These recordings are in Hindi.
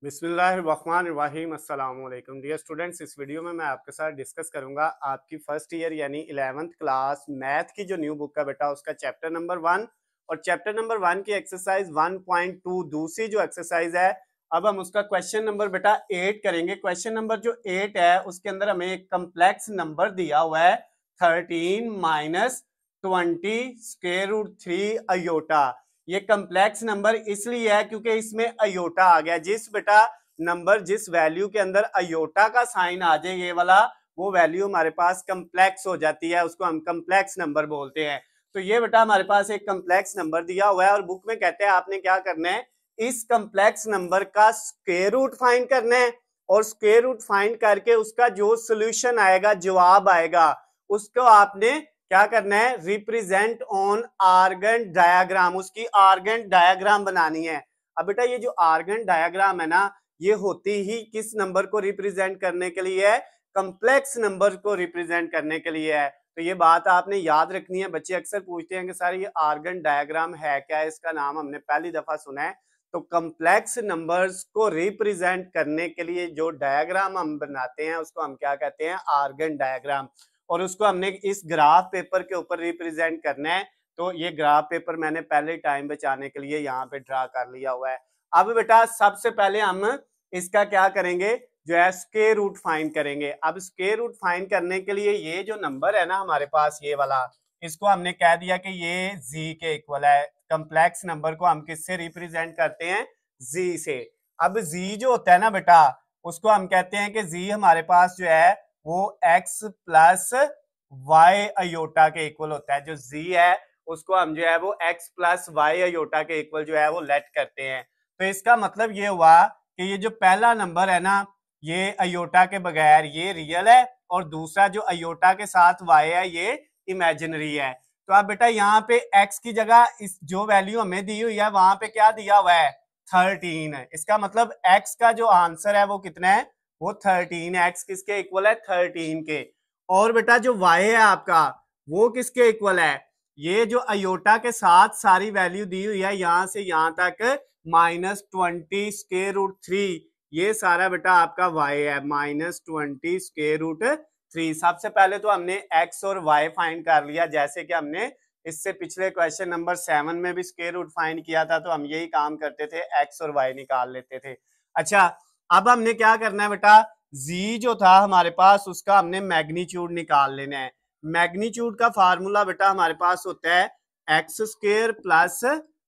बिस्मिल्लाहिर्रहमानिर्रहीम अस्सलाम वालेकुम डियर स्टूडेंट्स। इस वीडियो में मैं आपके साथ डिस्कस करूंगा आपकी फर्स्ट ईयर यानी 11th क्लास मैथ की जो न्यू बुक है बेटा उसका चैप्टर नंबर 1 और चैप्टर नंबर 1 की एक्सरसाइज 1.2 दूसरी जो एक्सरसाइज है। अब हम उसका क्वेश्चन नंबर बेटा 8 करेंगे। क्वेश्चन नंबर जो 8 है उसके अंदर हमें एक कम्प्लेक्स नंबर दिया हुआ है 13 माइनस 20 स्क्वायर रूट 3 अयोटा। ये कम्प्लेक्स नंबर इसलिए है क्योंकि इसमें अयोटा आ गया। जिस बेटा नंबर जिस वैल्यू के अंदर अयोटा का साइन आ जाए ये वाला वो वैल्यू हमारे पास कम्प्लेक्स हो जाती है, उसको हम कम्प्लेक्स नंबर बोलते हैं। तो ये बेटा हमारे पास एक कम्प्लेक्स नंबर दिया हुआ है और बुक में कहते हैं आपने क्या करना है, इस कम्प्लेक्स नंबर का स्क्वायर रूट फाइंड करना है और स्क्वायर रूट फाइंड करके उसका जो सोल्यूशन आएगा, जवाब आएगा, उसको आपने क्या करना है, रिप्रेजेंट ऑन आर्गन डायग्राम, उसकी आर्गन डायग्राम बनानी है। अब बेटा ये जो आर्गन डायग्राम है ना, ये होती ही किस नंबर को रिप्रेजेंट करने के लिए है, कम्प्लेक्स नंबर को रिप्रेजेंट करने के लिए है। तो ये बात आपने याद रखनी है। बच्चे अक्सर पूछते हैं कि सर ये आर्गन डायग्राम है क्या, इसका नाम हमने पहली दफा सुना है। तो कम्प्लेक्स नंबर्स को रिप्रेजेंट करने के लिए जो डायग्राम हम बनाते हैं उसको हम क्या कहते हैं, आर्गन डायग्राम। और उसको हमने इस ग्राफ पेपर के ऊपर रिप्रेजेंट करना है। तो ये ग्राफ पेपर मैंने पहले टाइम बचाने के लिए यहाँ पे ड्रा कर लिया हुआ है। अब बेटा सबसे पहले हम इसका क्या करेंगे, जो है स्क्वायर रूट फाइंड करेंगे। अब स्क्वायर रूट फाइंड करने के लिए ये जो नंबर है ना हमारे पास ये वाला, इसको हमने कह दिया कि ये जी के इक्वल है। कम्प्लेक्स नंबर को हम किससे रिप्रेजेंट करते हैं, जी से। अब जी जो होता है ना बेटा उसको हम कहते हैं कि जी हमारे पास जो है वो x प्लस वाई अयोटा के इक्वल होता है। जो z है उसको हम जो है वो x प्लस वाई अयोटा के इक्वल जो है वो लेट करते हैं। तो इसका मतलब ये हुआ कि ये जो पहला नंबर है ना ये अयोटा के बगैर ये रियल है और दूसरा जो अयोटा के साथ y है ये इमेजिनरी है। तो अब बेटा यहाँ पे x की जगह इस जो वैल्यू हमें दी हुई है वहां पे क्या दिया हुआ है, 13 है। इसका मतलब x का जो आंसर है वो कितना है, वो 13 है। x किसके इक्वल है, 13 के। और बेटा जो y है आपका वो किसके इक्वल है, ये जो अयोटा के साथ सारी वैल्यू दी हुई है यहां से यहां तक -20 स्क्वायर रूट 3, ये सारा बेटा आपका y है, -20 स्क्वायर रूट 3। सबसे पहले तो हमने x और y फाइंड कर लिया, जैसे कि हमने इससे पिछले क्वेश्चन नंबर 7 में भी स्क्वायर रूट फाइंड किया था। तो हम यही काम करते थे, x और y निकाल लेते थे। अच्छा अब हमने क्या करना है बेटा, z जो था हमारे पास उसका हमने मैग्नीट्यूड निकाल लेना है। मैग्नीट्यूड का फार्मूला बेटा हमारे पास होता है X square plus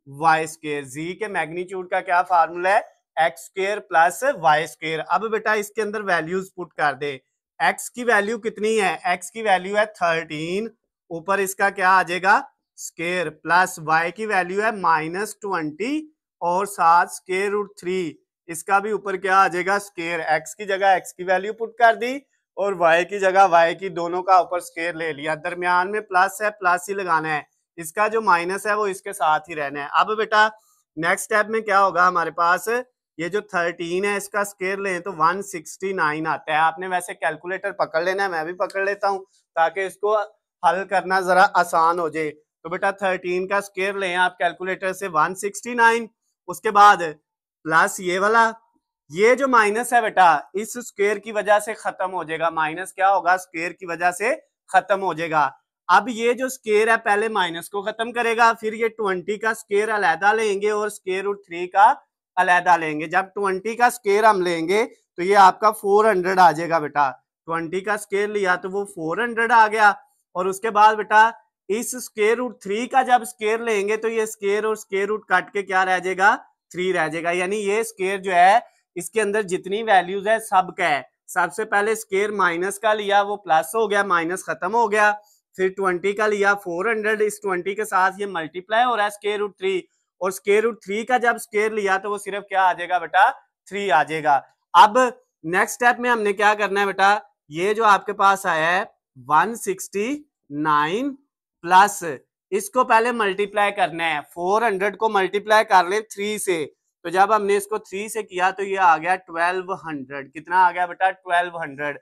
Y square. G के मैग्नीट्यूड का क्या फार्मूला है, X square plus Y square. अब बेटा इसके अंदर वैल्यूज पुट कर दे। एक्स की वैल्यू कितनी है, एक्स की वैल्यू है 13, ऊपर इसका क्या आ जाएगा स्क्वायर, प्लस वाई की वैल्यू है -20 और साथ स्क्वायर रूट 3, इसका भी ऊपर क्या आ जाएगा स्क्वायर। एक्स की जगह एक्स की वैल्यू पुट कर दी और y की जगह y की, दोनों का ऊपर स्क्वायर ले लिया। दरमियान में प्लस है, प्लस ही लगाना है, इसका जो माइनस है वो इसके साथ ही रहना है। अब बेटा नेक्स्ट स्टेप में क्या होगा हमारे पास, ये जो 13 है इसका स्क्वायर लें तो 169 आता है। आपने वैसे कैलकुलेटर पकड़ लेना है, मैं भी पकड़ लेता हूँ ताकि इसको हल करना जरा आसान हो जाए। तो बेटा 13 का स्क्वायर लें आप कैलकुलेटर से 169, उसके बाद प्लस ये वाला, ये जो माइनस है बेटा इस स्क्वायर की वजह से खत्म हो जाएगा, माइनस क्या होगा स्क्वायर की वजह से खत्म हो जाएगा। अब ये जो स्क्वायर है पहले माइनस को खत्म करेगा, फिर ये 20 का स्क्वायर अलहदा लेंगे और स्क्वायर रूट 3 का अलहदा लेंगे। जब 20 का स्क्वायर हम लेंगे तो ये आपका 400 आ जाएगा बेटा। 20 का स्क्वायर लिया तो वो 400 आ गया। और उसके बाद बेटा इस स्क्वायर रूट 3 का जब स्क्वायर लेंगे तो ये स्क्वायर और स्क्वायर रूट काट के क्या रह जाएगा, 3 रह जाएगा। यानी ये स्क्वायर जो है इसके अंदर जितनी वैल्यूज है सब का है। सबसे पहले स्क्वायर माइनस का लिया वो प्लस हो गया, माइनस खत्म हो गया। फिर 20 का लिया 400, इस 20 के साथ ये मल्टीप्लाई हो रहा है स्क्वायर रूट 3, और स्क्वायर रूट 3 का जब स्क्वायर लिया तो वो सिर्फ क्या आ जाएगा बेटा 3 आ जाएगा। अब नेक्स्ट स्टेप में हमने क्या करना है बेटा, ये जो आपके पास आया है 169 प्लस इसको पहले मल्टीप्लाई करना है, 400 को मल्टीप्लाई कर ले 3 से। तो जब हमने इसको 3 से किया तो ये आ गया 1200। कितना आ गया बेटा 1200।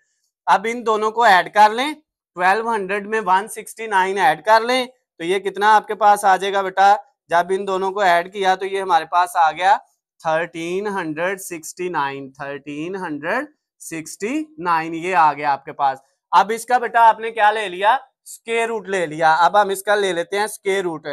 अब इन दोनों को ऐड कर लें, 1200 में 169 ऐड कर लें तो ये कितना आपके पास आ जाएगा बेटा, जब इन दोनों को ऐड किया तो ये हमारे पास आ गया 1369 ये आ गया आपके पास। अब इसका बेटा आपने क्या ले लिया, स्क्वायर रूट ले लिया। अब हम इसका ले लेते हैं स्क्वायर रूट,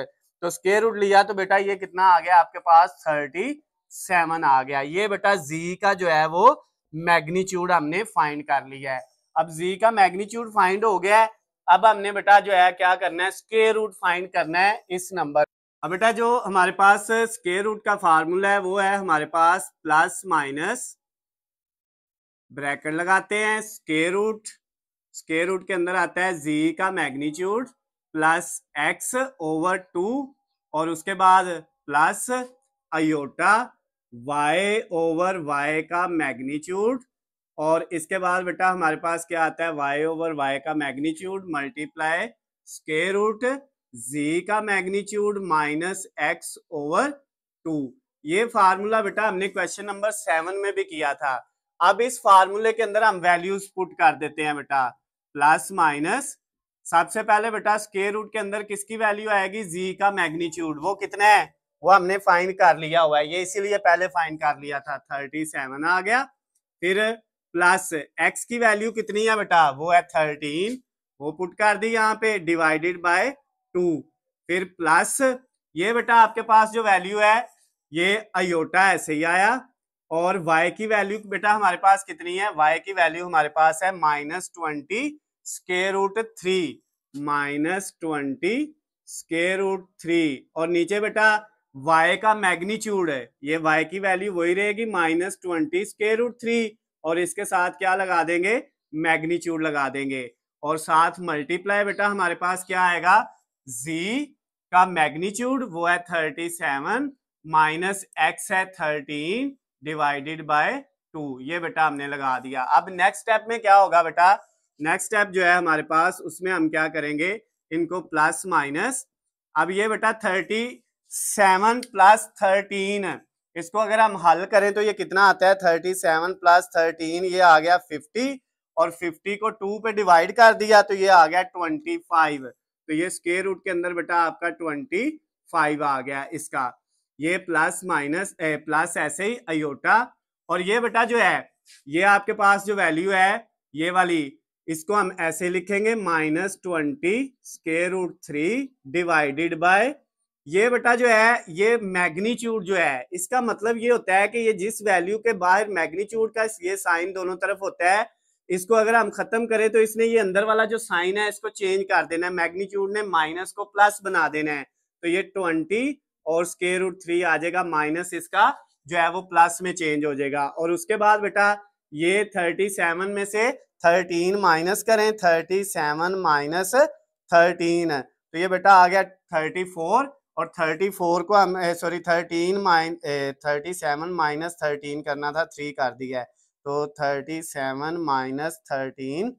तो स्क्वायर रूट लिया तो बेटा ये कितना आ गया आपके पास 37 आ गया। ये बेटा जी का जो है वो मैग्नीट्यूड हमने फाइंड कर लिया है। अब जी का मैग्नीट्यूड फाइंड हो गया है। अब हमने बेटा जो है क्या करना है, स्क्वायर रूट फाइंड करना है इस नंबर। अब बेटा जो हमारे पास स्क्वायर रूट का फार्मूला है वो है हमारे पास प्लस माइनस, ब्रैकेट लगाते हैं, स्क्वायर रूट के अंदर आता है जी का मैग्नीट्यूड प्लस एक्स ओवर 2 और उसके बाद plus iota Y over Y का मैग्नीट्यूड और इसके बाद बेटा हमारे पास क्या आता है, वाई ओवर वाई का magnitude multiply square root G का मैग्नीट्यूड माइनस एक्स ओवर 2। ये फार्मूला बेटा हमने क्वेश्चन नंबर 7 में भी किया था। अब इस फार्मूले के अंदर हम वैल्यूज पुट कर देते हैं बेटा, प्लस माइनस, सबसे पहले बेटा स्क्वायर रूट के अंदर किसकी वैल्यू आएगी, जी का मैग्नीट्यूड, वो कितना है वो हमने फाइंड कर लिया हुआ है, ये इसीलिए पहले फाइंड कर लिया था, 37 आ गया। फिर प्लस एक्स की वैल्यू कितनी है बेटा, वो है 13, वो पुट कर दी यहाँ पे, डिवाइडेड बाय 2। फिर प्लस ये बेटा आपके पास जो वैल्यू है ये अयोटा ऐसे ही आया और y की वैल्यू बेटा हमारे पास कितनी है, y की वैल्यू हमारे पास है -20 स्क्वायर रूट 3 -20 स्क्वायर रूट 3 और नीचे बेटा y का मैग्नीट्यूड है, ये y की वैल्यू वही रहेगी -20 स्क्वायर रूट 3 और इसके साथ क्या लगा देंगे, मैग्नीट्यूड लगा देंगे और साथ मल्टीप्लाई बेटा हमारे पास क्या आएगा, z का मैग्नीट्यूड वो है 37 माइनस एक्स है 13 डिवाइडेड बाय 2, ये बेटा हमने लगा दिया। अब नेक्स्ट स्टेप में क्या होगा बेटा, नेक्स्ट स्टेप जो है हमारे पास उसमें हम क्या करेंगे, इनको प्लस माइनस, अब ये बेटा 37 प्लस 13, इसको अगर हम हल करें तो ये कितना आता है, 37 प्लस 13 ये आ गया 50 और 50 को 2 पे डिवाइड कर दिया तो ये आ गया 25, तो ये स्क्वायर रूट के अंदर बेटा आपका 25 आ गया इसका, ये प्लस माइनस प्लस ऐसे ही अयोटा और ये बेटा जो है ये आपके पास जो वैल्यू है ये वाली, इसको हम ऐसे लिखेंगे -20 स्क्वायर रूट 3 डिवाइडेड बाय, ये बेटा जो है ये मैग्नीट्यूड जो है इसका मतलब ये होता है कि ये जिस वैल्यू के बाहर मैग्नीट्यूड का ये साइन दोनों तरफ होता है, इसको अगर हम खत्म करें तो इसने ये अंदर वाला जो साइन है इसको चेंज कर देना है, मैग्नीट्यूड ने माइनस को प्लस बना देना है, तो ये 20 और स्क्वायर रूट 3 आ जाएगा माइनस इसका जो है वो प्लस में चेंज हो जाएगा और उसके बाद बेटा ये 37 में से 13 माइनस करें, 37 माइनस 13 तो ये बेटा आ गया 34 और 34 को हम 37 माइनस 13 करना था, 3 कर दिया है तो 37 माइनस 13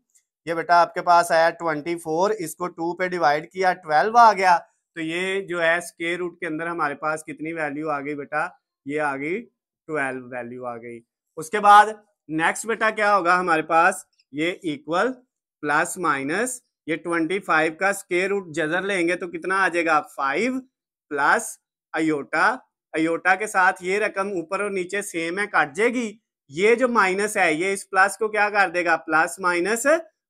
ये बेटा आपके पास आया 24, इसको 2 पे डिवाइड किया 12 आ गया, तो ये जो है स्क्वायर रूट के अंदर हमारे पास कितनी वैल्यू आ गई बेटा, ये आ गई 12 वैल्यू आ गई। उसके बाद नेक्स्ट बेटा क्या होगा हमारे पास, ये इक्वल प्लस माइनस, ये 25 का स्क्वायर रूट जजर लेंगे तो कितना आ जाएगा 5 प्लस अयोटा, अयोटा के साथ ये रकम ऊपर और नीचे सेम है कट जाएगी, ये जो माइनस है ये इस प्लस को क्या कर देगा, प्लस माइनस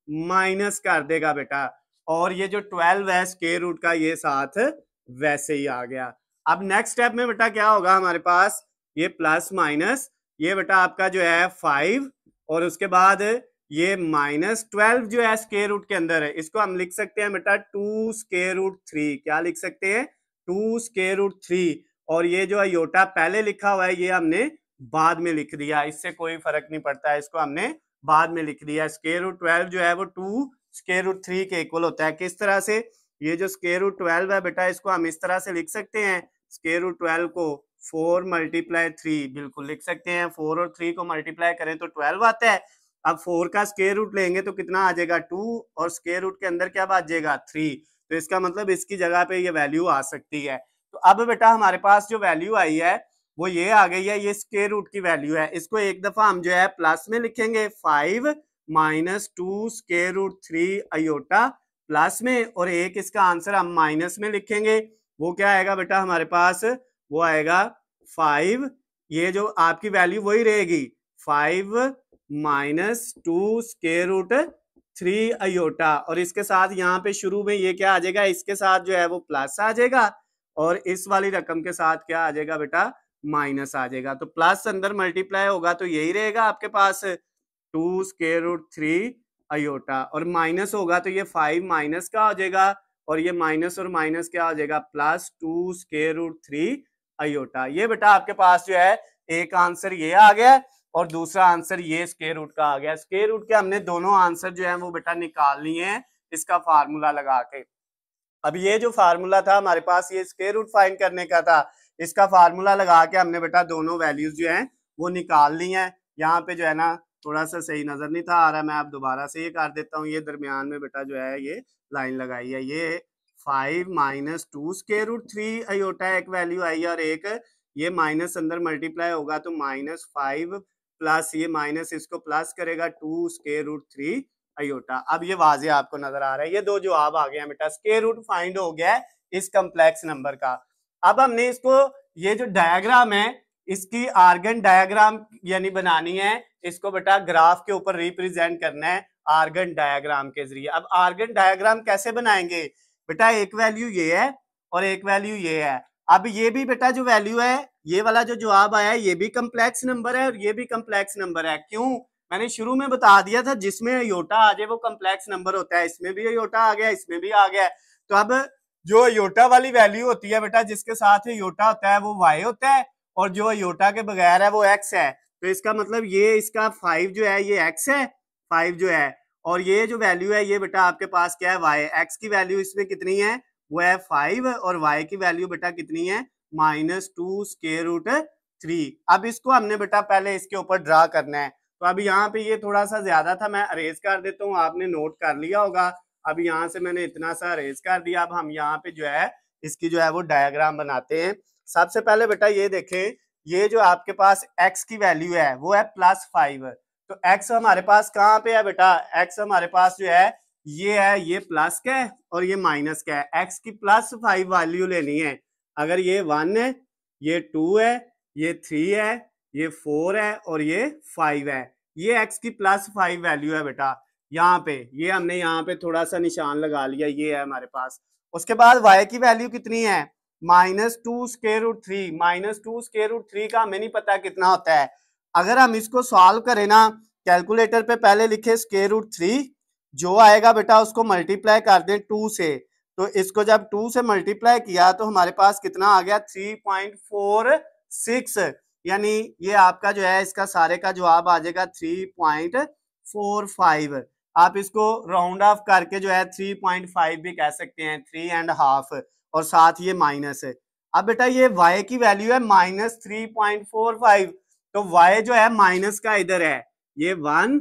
माइनस कर देगा बेटा और ये जो 12 है स्क्वायर रूट का ये साथ वैसे ही आ गया। अब नेक्स्ट स्टेप में बेटा क्या होगा हमारे पास, ये प्लस माइनस, ये बेटा आपका जो है 5 और उसके बाद ये -12 जो है स्क्वायर रूट के अंदर है, इसको हम लिख सकते हैं बेटा 2 स्क्वायर रूट 3, क्या लिख सकते हैं 2 स्क्वायर रूट 3 और ये जो अयोटा पहले लिखा हुआ है ये हमने बाद में लिख दिया, इससे कोई फर्क नहीं पड़ता है, इसको हमने बाद में लिख दिया। स्क्वायर रूट 12 जो है वो 2 स्क्वायर रूट 3 के इक्वल होता है, किस तरह से, ये जो स्क्वायर रूट 12 है बेटा इसको हम इस तरह से लिख सकते हैं, स्क्वायर रूट 12 को 4 मल्टीप्लाई 3 बिल्कुल लिख सकते हैं, 4 और 3 को मल्टीप्लाई करें तो 12 आता है, अब 4 का स्क्वायर रूट लेंगे तो कितना आ जाएगा 2 और स्क्वायर रूट के अंदर क्या बच जाएगा 3, तो इसका मतलब इसकी जगह पे ये वैल्यू आ सकती है। तो अब बेटा हमारे पास जो वैल्यू आई है वो ये आ गई है, ये स्क्वायर रूट की वैल्यू है, इसको एक दफा हम जो है प्लस में लिखेंगे 5 minus 2 square root 3 iota plus में और एक इसका आंसर हम माइनस में लिखेंगे, वो क्या आएगा बेटा हमारे पास, वो आएगा 5 ये जो आपकी वैल्यू वही रहेगी 5 माइनस 2 स्क्वायर रूट 3 अयोटा, और इसके साथ यहाँ पे शुरू में ये क्या आ जाएगा, इसके साथ जो है वो प्लस आ जाएगा, और इस वाली रकम के साथ क्या आ जाएगा बेटा, माइनस आ जाएगा। तो प्लस अंदर मल्टीप्लाई होगा तो यही रहेगा आपके पास 2 स्क्वायर रूट 3 अयोटा, और माइनस होगा तो ये 5 माइनस का हो जाएगा, और ये माइनस और माइनस क्या हो जाएगा, प्लस 2 स्क्वायर रूट 3 अयोटा। ये बेटा आपके पास जो है एक आंसर ये आ गया और दूसरा आंसर ये स्क्वायर रूट का आ गया। स्क्वायर रूट के हमने दोनों आंसर जो है वो बेटा निकाल लिए हैं इसका फार्मूला लगा के। अब ये जो फार्मूला था हमारे पास, ये स्क्वायर रूट फाइंड करने का था, इसका फार्मूला लगा के हमने बेटा दोनों वैल्यूज जो हैं वो निकाल ली हैं। यहाँ पे जो है ना थोड़ा सा सही नजर नहीं था आ रहा, मैं आप दोबारा से ये कर देता हूँ। ये दरमियान में बेटा जो है ये लाइन लगाई है, ये 5 माइनस 2 स्क्वायर रूट 3 अयोटा एक वैल्यू आई है, और एक ये माइनस अंदर मल्टीप्लाई होगा तो -5 प्लस ये माइनस इसको प्लस करेगा 2 स्क्वायर रूट 3 अयोटा। अब ये वाजे आपको नजर आ रहा है, ये दो जवाब आ गए हैं बेटा, स्क्वायर रूट फाइंड हो गया है इस कम्प्लेक्स नंबर का। अब हमने इसको ये जो डायग्राम है इसकी आर्गन डायग्राम यानी बनानी है, इसको बेटा ग्राफ के ऊपर रिप्रेजेंट करना है आर्गन डायग्राम के जरिए। अब आर्गन डायग्राम कैसे बनाएंगे बेटा, एक वैल्यू ये है और एक वैल्यू ये है। अब ये भी बेटा जो वैल्यू है, ये वाला जो जवाब आया है ये भी कम्प्लेक्स नंबर है और ये भी कम्प्लेक्स नंबर है। क्यों, मैंने शुरू में बता दिया था जिसमें अयोटा आ जाए वो कम्प्लेक्स नंबर होता है, इसमें भी अयोटा आ गया, इसमें भी आ गया। तो अब जो अयोटा वाली वैल्यू होती है बेटा, जिसके साथ अयोटा होता है वो y होता है, और जो अयोटा के बगैर है वो x है। तो इसका मतलब ये इसका 5 जो है ये x है, 5 जो है, और ये जो वैल्यू है ये बेटा आपके पास क्या है, y। x की वैल्यू इसमें कितनी है, वो है 5, और y की वैल्यू बेटा कितनी है, -2 स्क्वायर रूट 3। अब इसको हमने बेटा पहले इसके ऊपर ड्रा करना है। तो अभी यहाँ पे ये थोड़ा सा ज्यादा था, मैं अरेज कर देता हूँ, आपने नोट कर लिया होगा। अब यहाँ से मैंने इतना सा अरेज कर दिया। अब हम यहाँ पे जो है इसकी जो है वो डायग्राम बनाते हैं। सबसे पहले बेटा ये देखें, ये जो आपके पास x की वैल्यू है वो है +5। तो x हमारे पास कहाँ पे है बेटा, x हमारे पास जो है ये है, ये प्लस का है और ये माइनस का है। x की +5 वैल्यू लेनी है। अगर ये 1 है, ये 2 है, ये 3 है, ये 4 है और ये 5 है, ये x की +5 वैल्यू है बेटा। यहाँ पे ये हमने यहाँ पे थोड़ा सा निशान लगा लिया, ये है हमारे पास। उसके बाद y की वैल्यू कितनी है, -2 स्क्वायर रूट 3। -2 स्क्वायर रूट 3 का हमें नहीं पता कितना होता है। अगर हम इसको सॉल्व करें ना, कैलकुलेटर पे पहले लिखे स्क्वायर रूट 3, जो आएगा बेटा उसको मल्टीप्लाई कर दें 2 से। तो इसको जब 2 से मल्टीप्लाई किया तो हमारे पास कितना आ गया, 3.46, यानी ये आपका जो है इसका सारे का जवाब आ जाएगा 3.45। आप इसको राउंड ऑफ करके जो है 3.5 भी कह सकते हैं, 3.5, और साथ ये माइनस है। अब बेटा ये y की वैल्यू है -3.45, तो y जो है माइनस का इधर है, ये 1,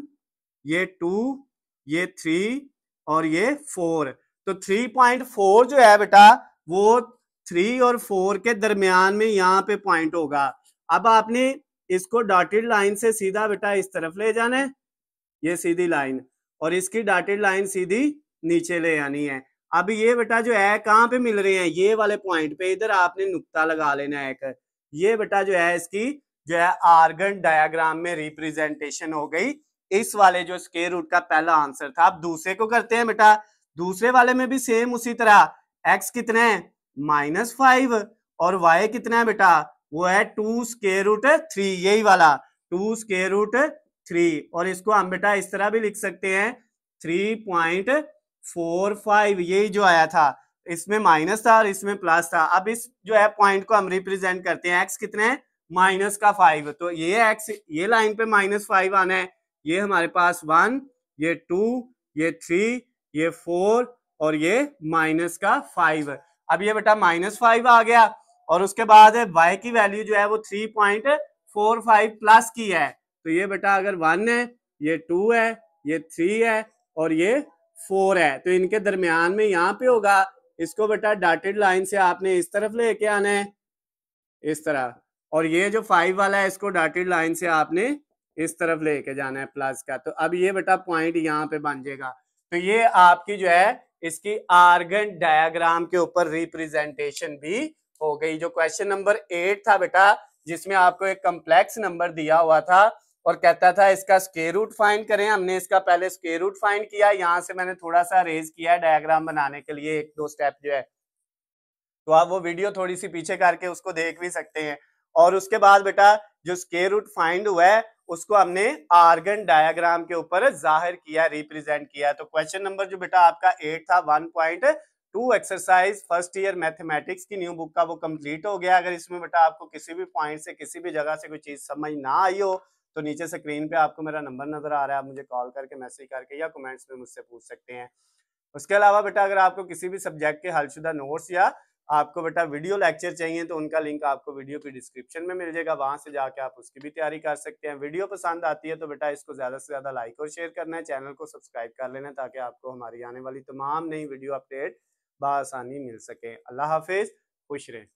ये 2, ये 3 और ये 4। तो 3.4 जो है बेटा वो 3 और 4 के दरमियान में यहाँ पे पॉइंट होगा। अब आपने इसको डॉटेड लाइन से सीधा बेटा इस तरफ ले जाना है, ये सीधी लाइन, और इसकी डॉटेड लाइन सीधी नीचे ले आनी है। अब ये बेटा जो है कहाँ पे मिल रहे हैं, ये वाले पॉइंट पे, इधर आपने नुक्ता लगा लेना है एक। ये बेटा जो है इसकी जो है आर्गन डायग्राम में रिप्रेजेंटेशन हो गई इस वाले जो स्क्वायर रूट का पहला आंसर था। अब दूसरे को करते हैं बेटा, दूसरे वाले में भी सेम उसी तरह, x कितना है -5 और y कितना है बेटा, वो है 2 स्क्वायर रूट 3, यही वाला 2 स्क्वायर रूट 3, और इसको हम बेटा इस तरह भी लिख सकते हैं 3.45, यही जो आया था, इसमें माइनस था और इसमें प्लस था। अब इस जो है पॉइंट को हम रिप्रेजेंट करते हैं, x कितना है -5, तो ये x ये लाइन पे -5 आना है, ये हमारे पास 1, ये 2, ये 3, ये 4 और ये -5। अब ये बेटा -5 आ गया, और उसके बाद y की वैल्यू जो है वो 3.45 प्लस की है। तो ये बेटा अगर 1 है, ये 2 है, ये 3 है और ये 4 है, तो इनके दरमियान में यहाँ पे होगा। इसको बेटा डॉटेड लाइन से आपने इस तरफ लेके आना है, इस तरह, और ये जो 5 वाला है इसको डॉटेड लाइन से आपने इस तरफ लेके जाना है प्लस का। तो अब ये बेटा पॉइंट यहाँ पे बन जाएगा। तो ये आपकी जो है इसकी आर्गन डायग्राम के ऊपर रिप्रेजेंटेशन भी हो गई। जो क्वेश्चन नंबर 8 था बेटा, जिसमें आपको एक कम्प्लेक्स नंबर दिया हुआ था और कहता था इसका स्क्वायर रूट फाइंड करें। हमने इसका पहले स्क्वायर रूट फाइंड किया, यहाँ से मैंने थोड़ा सा रेज किया डायग्राम बनाने के लिए, एक दो स्टेप जो है, तो आप वो वीडियो थोड़ी सी पीछे करके उसको देख भी सकते हैं। और उसके बाद बेटा जो स्क्वायर रूट फाइंड हुआ है उसको हमने आर्गन डायग्राम के ऊपर जाहिर किया, रिप्रेजेंट किया। तो क्वेश्चन नंबर जो बेटा आपका 8 था 1.2 एक्सरसाइज फर्स्ट ईयर मैथमेटिक्स की न्यू बुक का, वो कंप्लीट हो गया। अगर इसमें बेटा आपको किसी भी पॉइंट से किसी भी जगह से कोई चीज समझ ना आई हो तो नीचे स्क्रीन पे आपको मेरा नंबर नजर आ रहा है, आप मुझे कॉल करके, मैसेज करके या कमेंट्स में मुझसे पूछ सकते हैं। उसके अलावा बेटा अगर आपको किसी भी सब्जेक्ट के हलशुदा नोट्स या आपको बेटा वीडियो लेक्चर चाहिए तो उनका लिंक आपको वीडियो की डिस्क्रिप्शन में मिल जाएगा, वहां से जाके आप उसकी भी तैयारी कर सकते हैं। वीडियो पसंद आती है तो बेटा इसको ज्यादा से ज्यादा लाइक और शेयर करना है, चैनल को सब्सक्राइब कर लेना ताकि आपको हमारी आने वाली तमाम नई वीडियो अपडेट बआसानी मिल सके। अल्लाह हाफिज, खुश रहें।